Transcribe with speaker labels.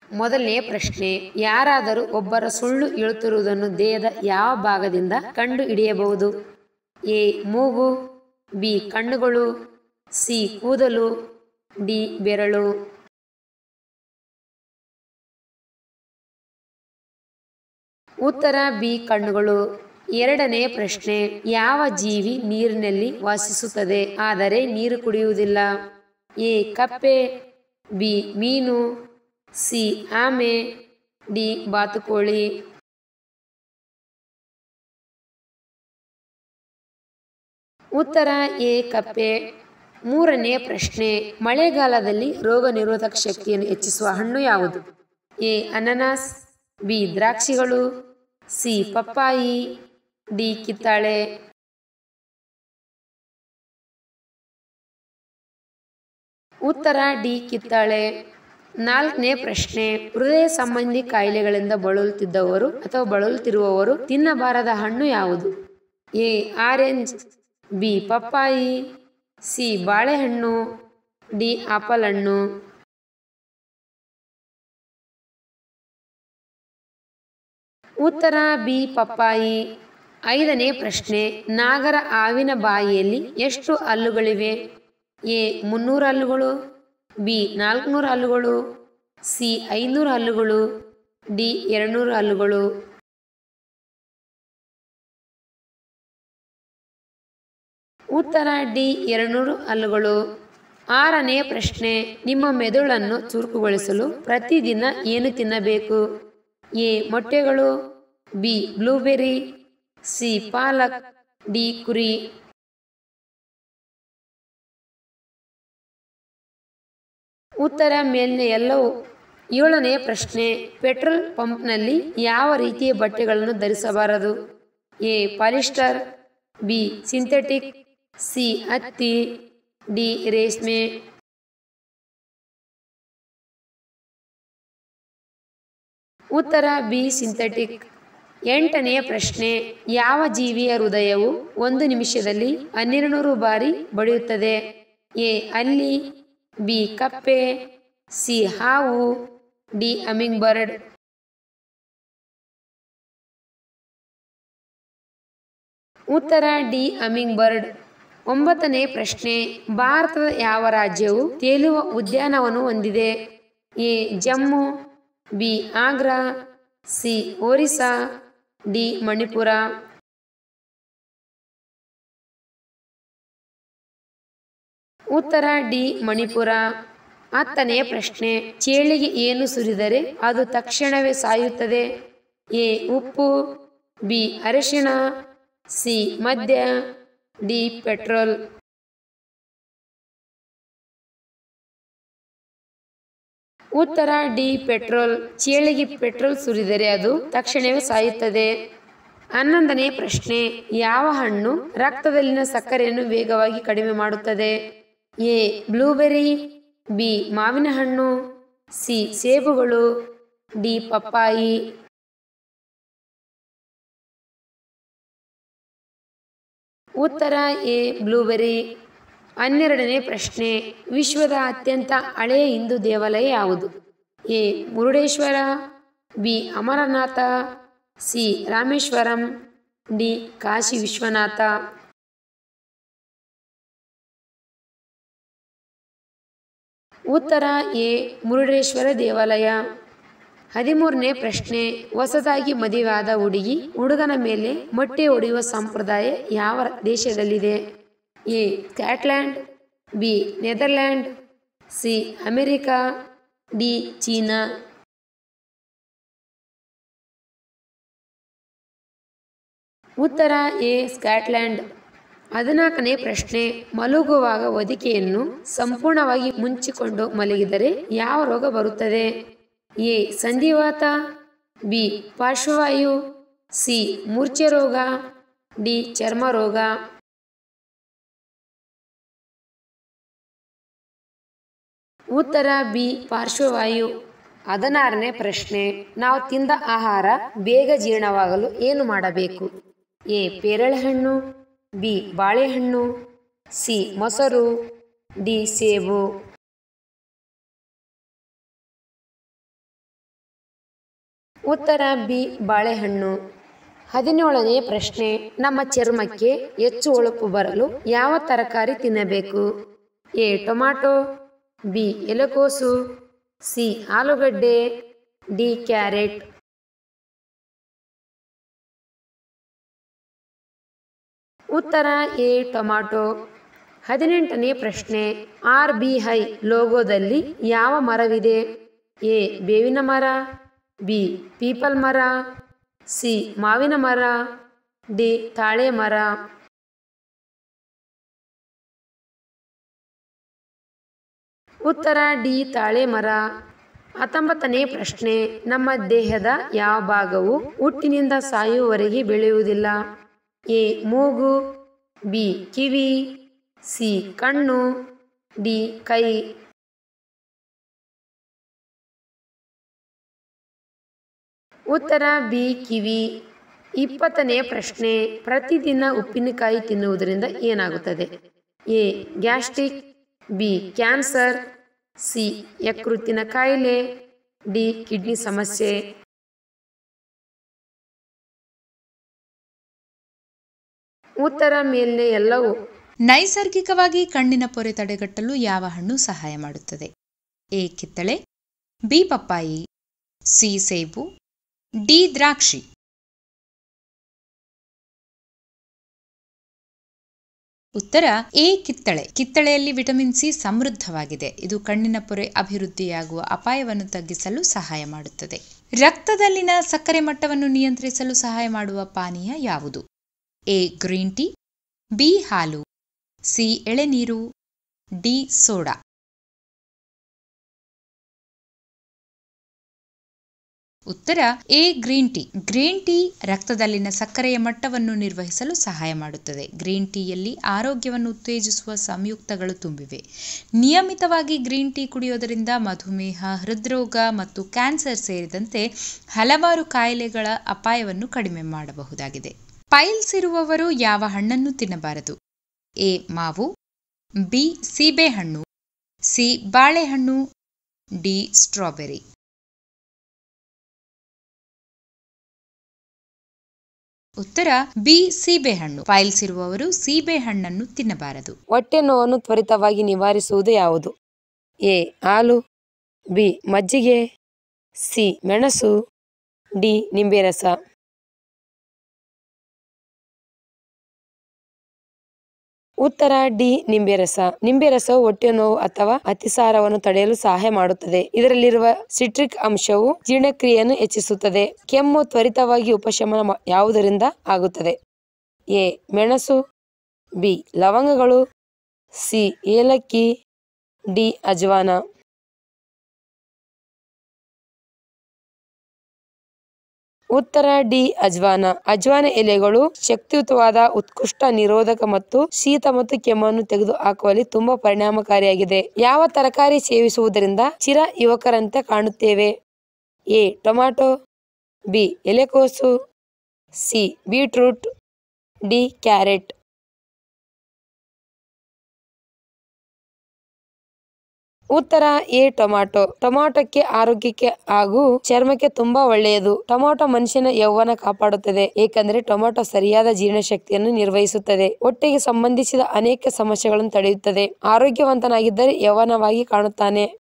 Speaker 1: ಮೊದಲನೇ ಪ್ರಶ್ನೆ, ಯಾರಾದರೂ ಒಬ್ಬರ ಸುಳ್ಳು ಹೇಳುತ್ತಿರುವುದನ್ನು ದೇಹದ ಯಾವ ಭಾಗದಿಂದ ಕಂಡು ಹಿಡಿಯಬಹುದು? ಎ. ಮೂಗು, ಬಿ. ಕಣ್ಣುಗಳು, ಸಿ. ಕೂದಲು, ಡಿ. ಬೆರಳು. ಉತ್ತರ ಬಿ. ಕಣ್ಣುಗಳು. ಎರಡನೇ ಪ್ರಶ್ನೆ, ಯಾವ ಜೀವಿ ನೀರಿನಲ್ಲಿ ವಾಸಿಸುತ್ತದೆ ಆದರೆ ನೀರು ಕುಡಿಯುವುದಿಲ್ಲ? ಎ. ಕಪ್ಪೆ, ಬಿ. ಮೀನು, ಸಿ. ಆಮೆ, ಡಿ. ಬಾತುಕೋಳಿ. ಉತ್ತರ ಎ. ಕಪ್ಪೆ. ಮೂರನೇ ಪ್ರಶ್ನೆ, ಮಳೆಗಾಲದಲ್ಲಿ ರೋಗ ನಿರೋಧಕ ಶಕ್ತಿಯನ್ನು ಹೆಚ್ಚಿಸುವ ಹಣ್ಣು ಯಾವುದು? ಎ. ಅನಾನಸ್, ಬಿ. ದ್ರಾಕ್ಷಿಗಳು, ಸಿ. ಪಪ್ಪಾಯಿ, ಡಿ. ಕಿತ್ತಳೆ. ಉತ್ತರ ಡಿ. ಕಿತ್ತಳೆ. ನಾಲ್ಕನೇ ಪ್ರಶ್ನೆ, ಹೃದಯ ಸಂಬಂಧಿ ಕಾಯಿಲೆಗಳಿಂದ ಬಳಲುತ್ತಿದ್ದವರು ಅಥವಾ ಬಳಲುತ್ತಿರುವವರು ತಿನ್ನಬಾರದ ಹಣ್ಣು ಯಾವುದು? ಎ. Orange, B. ಪಪ್ಪಾಯಿ, ಸಿ. ಬಾಳೆಹಣ್ಣು, ಡಿ. ಆಪಲ್ ಹಣ್ಣು. ಉತ್ತರ ಬಿ. ಪಪ್ಪಾಯಿ. ಐದನೇ ಪ್ರಶ್ನೆ, ನಾಗರ ಹಾವಿನ ಬಾಯಿಯಲ್ಲಿ ಎಷ್ಟು ಹಲ್ಲುಗಳಿವೆ? ಎ. 300 ಹಲ್ಲುಗಳು, ಬಿ. 400 ಹಲ್ಲುಗಳು, ಸಿ. 500 ಹಲ್ಲುಗಳು, ಡಿ. 200 ಹಲ್ಲುಗಳು. ಉತ್ತರ ಡಿ. 200 ಹಲ್ಲುಗಳು. ಆರನೇ ಪ್ರಶ್ನೆ, ನಿಮ್ಮ ಮೆದುಳನ್ನು ಚುರುಕುಗೊಳಿಸಲು ಪ್ರತಿದಿನ ಏನು ತಿನ್ನಬೇಕು? ಎ. ಮೊಟ್ಟೆಗಳು, ಬಿ. Blueberry, C. ಪಾಲಕ್, ಡಿ. ಕುರಿ. ಉತ್ತರ ಮೇಲಿನ ಎಲ್ಲವೂ. ಏಳನೇ ಪ್ರಶ್ನೆ, ಪೆಟ್ರೋಲ್ ಪಂಪ್ನಲ್ಲಿ ಯಾವ ರೀತಿಯ ಬಟ್ಟೆಗಳನ್ನು ಧರಿಸಬಾರದು? A. Polyester, B. Synthetic, C. ಹತ್ತಿ, ಡಿ. ರೇಷ್ಮೆ. ಉತ್ತರ ಬಿ. ಸಿಂಥೆಟಿಕ್. ಎಂಟನೇ ಪ್ರಶ್ನೆ, ಯಾವ ಜೀವಿಯ ಹೃದಯವು 1 ನಿಮಿಷದಲ್ಲಿ 1200 ಬಾರಿ ಬಡಿಯುತ್ತದೆ? ಎ. ಹಲ್ಲಿ, ಬಿ. ಕಪ್ಪೆ, ಸಿ. ಹಾವು, ಡಿ. Humming bird. ಉತ್ತರ ಡಿ. Humming bird. ಒಂಬತ್ತನೇ ಪ್ರಶ್ನೆ, ಭಾರತದ ಯಾವ ರಾಜ್ಯವು ತೇಲುವ ಉದ್ಯಾನವನ್ನು ಹೊಂದಿದೆ? A. Jammu, B. Agra, C. Orissa, D. Manipur. ಉತ್ತರ ಡಿ. ಮಣಿಪುರ. ಹತ್ತನೇ ಪ್ರಶ್ನೆ, ಚೇಳಿಗೆ ಏನು ಸುರಿದರೆ ಅದು ತಕ್ಷಣವೇ ಸಾಯುತ್ತದೆ? ಎ. ಉಪ್ಪು, ಬಿ. ಅರಿಶಿಣ, ಸಿ. ಮದ್ಯ, ಡಿ. ಪೆಟ್ರೋಲ್. ಉತ್ತರ ಡಿ. ಪೆಟ್ರೋಲ್. ಚೇಳಿಗೆ ಪೆಟ್ರೋಲ್ ಸುರಿದರೆ ಅದು ತಕ್ಷಣವೇ ಸಾಯುತ್ತದೆ. 11ನೇ ಪ್ರಶ್ನೆ, ಯಾವ ಹಣ್ಣು ರಕ್ತದಲ್ಲಿನ ಸಕ್ಕರೆಯನ್ನು ವೇಗವಾಗಿ ಕಡಿಮೆ ಮಾಡುತ್ತದೆ? ಎ. Blueberry, B. ಮಾವಿನ ಹಣ್ಣು, ಸಿ. ಸೇಬುಗಳು, ಡಿ. ಪಪ್ಪಾಯಿ. ಉತ್ತರ ಎ. ಬ್ಲೂಬೆರ್ರಿ. 12ನೇ ಪ್ರಶ್ನೆ, ವಿಶ್ವದ ಅತ್ಯಂತ ಹಳೆಯ ಹಿಂದೂ ದೇವಾಲಯ ಯಾವುದು? A. Murudeshwar, B. Amarnath, C. Rameswaram, D. Kashi Vishwanath. ಉತ್ತರ ಎ. ಮುರುಡೇಶ್ವರ ದೇವಾಲಯ. 13ನೇ ಪ್ರಶ್ನೆ, ಹೊಸದಾಗಿ ಮದುವೆಯಾದ ಹುಡುಗಿ ಹುಡುಗನ ಮೇಲೆ ಮೊಟ್ಟೆ ಹೊಡೆಯುವ ಸಂಪ್ರದಾಯ ಯಾವ ದೇಶದಲ್ಲಿದೆ? A. Scotland, B. Netherland, C. America, D. China. ಉತ್ತರ ಎ. ಸ್ಕಾಟ್ಲ್ಯಾಂಡ್. 14ನೇ ಪ್ರಶ್ನೆ, ಮಲಗುವಾಗ ಹೊದಿಕೆಯನ್ನು ಸಂಪೂರ್ಣವಾಗಿ ಮುಚ್ಚಿಕೊಂಡು ಮಲಗಿದರೆ ಯಾವ ರೋಗ ಬರುತ್ತದೆ? ಎ. ಸಂಧಿವಾತ, ಬಿ. ಪಾರ್ಶ್ವವಾಯು, ಸಿ. ಮೂರ್ಛೆ ರೋಗ, ಡಿ. ಚರ್ಮ ರೋಗ. ಉತ್ತರ ಬಿ. ಪಾರ್ಶ್ವವಾಯು. 16ನೇ ಪ್ರಶ್ನೆ, ನಾವು ತಿಂದ ಆಹಾರ ಬೇಗ ಜೀರ್ಣವಾಗಲು ಏನು ಮಾಡಬೇಕು? ಎ. ಪೇರಳೆಹಣ್ಣು, ಬಿ. ಬಾಳೆಹಣ್ಣು, ಸಿ. ಮೊಸರು, ಡಿ. ಸೇಬು. ಉತ್ತರ ಬಿ ಬಾಳೆಹಣ್ಣು. 17ನೇ ಪ್ರಶ್ನೆ. ನಮ್ಮ ಚರ್ಮಕ್ಕೆ ಹೆಚ್ಚು ಹೊಳಪು ಬರಲು ಯಾವ ತರಕಾರಿ ತಿನ್ನಬೇಕು? ಎ ಟೊಮ್ಯಾಟೊ, ಬಿ ಎಲೆಕೋಸು, ಸಿ ಆಲೂಗಡ್ಡೆ, ಡಿ ಕ್ಯಾರೆಟ್. ಉತ್ತರ ಎ ಟೊಮ್ಯಾಟೊ. 18ನೇ ಪ್ರಶ್ನೆ. RBI ಲೋಗೋದಲ್ಲಿ ಯಾವ ಮರವಿದೆ? ಎ ಬೇವಿನ ಮರ, ಬಿ ಪೀಪಲ್ ಮರ, ಸಿ ಮಾವಿನ ಮರ, ಡಿ ತಾಳೆ ಮರ. ಉತ್ತರ ಡಿ ತಾಳೆ ಮರ. 19ನೇ ಪ್ರಶ್ನೆ. ನಮ್ಮ ದೇಹದ ಯಾವ ಭಾಗವು ಹುಟ್ಟಿನಿಂದ ಸಾಯುವವರೆಗೆ ಬೆಳೆಯುವುದಿಲ್ಲ? ಎ ಮೂಗು, ಬಿ ಕಿವಿ, ಸಿ ಕಣ್ಣು, ಡಿ ಕೈ. ಉತ್ತರ ಬಿ ಕಿವಿ. 20ನೇ ಪ್ರಶ್ನೆ. ಪ್ರತಿದಿನ ಉಪ್ಪಿನಕಾಯಿ ತಿನ್ನುವುದರಿಂದ ಏನಾಗುತ್ತದೆ? A gastric, B cancer, C ಯಕೃತ್ತಿನ ಕಾಯಿಲೆ, ಡಿ ಕಿಡ್ನಿ ಸಮಸ್ಯೆ. ಉತ್ತರ ಮೇಲ್ನೆ ಎಲ್ಲವೂ.
Speaker 2: ನೈಸರ್ಗಿಕವಾಗಿ ಕಣ್ಣಿನ ಪೊರೆ ತಡೆಗಟ್ಟಲು ಯಾವ ಹಣ್ಣು ಸಹಾಯ ಮಾಡುತ್ತದೆ? ಎ ಕಿತ್ತಳೆ, ಬಿ ಪಪ್ಪಾಯಿ, ಸಿ ಸೇಬು, ಡಿ ದ್ರಾಕ್ಷಿ. ಉತ್ತರ ಎ ಕಿತ್ತಳೆ. ಕಿತ್ತಳೆಯಲ್ಲಿ ವಿಟಮಿನ್ ಸಿ ಸಮೃದ್ಧವಾಗಿದೆ. ಇದು ಕಣ್ಣಿನ ಪೊರೆ ಅಭಿವೃದ್ಧಿಯಾಗುವ ಅಪಾಯವನ್ನು ತಗ್ಗಿಸಲು ಸಹಾಯ ಮಾಡುತ್ತದೆ. ರಕ್ತದಲ್ಲಿನ ಸಕ್ಕರೆ ಮಟ್ಟವನ್ನು ನಿಯಂತ್ರಿಸಲು ಸಹಾಯ ಮಾಡುವ ಪಾನೀಯ ಯಾವುದು? ಎ ಗ್ರೀನ್ ಟೀ, ಬಿ ಹಾಲು, ಸಿ ಎಳೆನೀರು, ಡಿ ಸೋಡಾ. ಉತ್ತರ A green tea. Green tea ರಕ್ತದಲ್ಲಿನ ಸಕ್ಕರೆಯ ಮಟ್ಟವನ್ನು ನಿರ್ವಹಿಸಲು ಸಹಾಯ ಮಾಡುತ್ತದೆ. ಗ್ರೀನ್ ಟೀಯಲ್ಲಿ ಆರೋಗ್ಯವನ್ನು ಉತ್ತೇಜಿಸುವ ಸಂಯುಕ್ತಗಳು ತುಂಬಿವೆ. ನಿಯಮಿತವಾಗಿ ಗ್ರೀನ್ ಟೀ ಕುಡಿಯೋದರಿಂದ ಮಧುಮೇಹ, ಹೃದ್ರೋಗ ಮತ್ತು ಕ್ಯಾನ್ಸರ್ ಸೇರಿದಂತೆ ಹಲವಾರು ಕಾಯಿಲೆಗಳ ಅಪಾಯವನ್ನು ಕಡಿಮೆ ಮಾಡಬಹುದಾಗಿದೆ. ಪೈಲ್ಸ್ ಇರುವವರು ಯಾವ ಹಣ್ಣನ್ನು ತಿನ್ನಬಾರದು? ಎ ಮಾವು, ಬಿ ಸೀಬೆಹಣ್ಣು, ಸಿ ಬಾಳೆಹಣ್ಣು, ಡಿ ಸ್ಟ್ರಾಬೆರಿ. ಉತ್ತರ ಬಿ ಸೀಬೆಹಣ್ಣು. ಪೈಲ್ಸ್ ಇರುವವರು ಸೀಬೆಹಣ್ಣನ್ನು ತಿನ್ನಬಾರದು.
Speaker 1: ಹೊಟ್ಟೆ ನೋವನ್ನು ತ್ವರಿತವಾಗಿ ನಿವಾರಿಸುವುದು ಯಾವುದು? ಎ ಹಾಲು, ಬಿ ಮಜ್ಜಿಗೆ, ಸಿ ಮೆಣಸು, ಡಿ ನಿಂಬೆ ರಸ. ಉತ್ತರ ಡಿ ನಿಂಬೆ ರಸ. ನಿಂಬೆ ರಸವು ಹೊಟ್ಟೆ ನೋವು ಅಥವಾ ಅತಿಸಾರವನ್ನು ತಡೆಯಲು ಸಹಾಯ ಮಾಡುತ್ತದೆ. ಇದರಲ್ಲಿರುವ ಸಿಟ್ರಿಕ್ ಅಂಶವು ಜೀರ್ಣಕ್ರಿಯೆಯನ್ನು ಹೆಚ್ಚಿಸುತ್ತದೆ. ಕೆಮ್ಮು ತ್ವರಿತವಾಗಿ ಉಪಶಮನ ಯಾವುದರಿಂದ ಆಗುತ್ತದೆ? ಎ ಮೆಣಸು, ಬಿ ಲವಂಗಗಳು, ಸಿ ಏಲಕ್ಕಿ, ಡಿ ಅಜ್ವಾನ. ಉತ್ತರ ಡಿ ಅಜ್ವಾನ. ಅಜ್ವಾನ ಎಲೆಗಳು ಶಕ್ತಿಯುತವಾದ, ಉತ್ಕೃಷ್ಟ ನಿರೋಧಕ ಮತ್ತು ಶೀತ ಮತ್ತು ಕೆಮ್ಮನ್ನು ತೆಗೆದು ಹಾಕುವಲ್ಲಿ ತುಂಬಾ ಪರಿಣಾಮಕಾರಿಯಾಗಿದೆ. ಯಾವ ತರಕಾರಿ ಸೇವಿಸುವುದರಿಂದ ಚಿರ ಯುವಕರಂತೆ ಕಾಣುತ್ತೇವೆ? ಎ ಟೊಮ್ಯಾಟೊ, ಬಿ ಎಲೆಕೋಸು, ಸಿ ಬೀಟ್ರೂಟ್, ಡಿ ಕ್ಯಾರೆಟ್. ಉತ್ತರ ಎ ಟೊಮ್ಯಾಟೊ. ಟೊಮ್ಯಾಟೊಕ್ಕೆ ಆರೋಗ್ಯಕ್ಕೆ ಹಾಗೂ ಚರ್ಮಕ್ಕೆ ತುಂಬಾ ಒಳ್ಳೆಯದು. ಟೊಮ್ಯಾಟೊ ಮನುಷ್ಯನ ಯೌವನ ಕಾಪಾಡುತ್ತದೆ, ಏಕೆಂದರೆ ಟೊಮ್ಯಾಟೊ ಸರಿಯಾದ ಜೀರ್ಣಶಕ್ತಿಯನ್ನು ನಿರ್ವಹಿಸುತ್ತದೆ. ಹೊಟ್ಟೆಗೆ ಸಂಬಂಧಿಸಿದ ಅನೇಕ ಸಮಸ್ಯೆಗಳನ್ನು ತಡೆಯುತ್ತದೆ. ಆರೋಗ್ಯವಂತನಾಗಿದ್ದರೆ ಯೌವನವಾಗಿ ಕಾಣುತ್ತಾನೆ.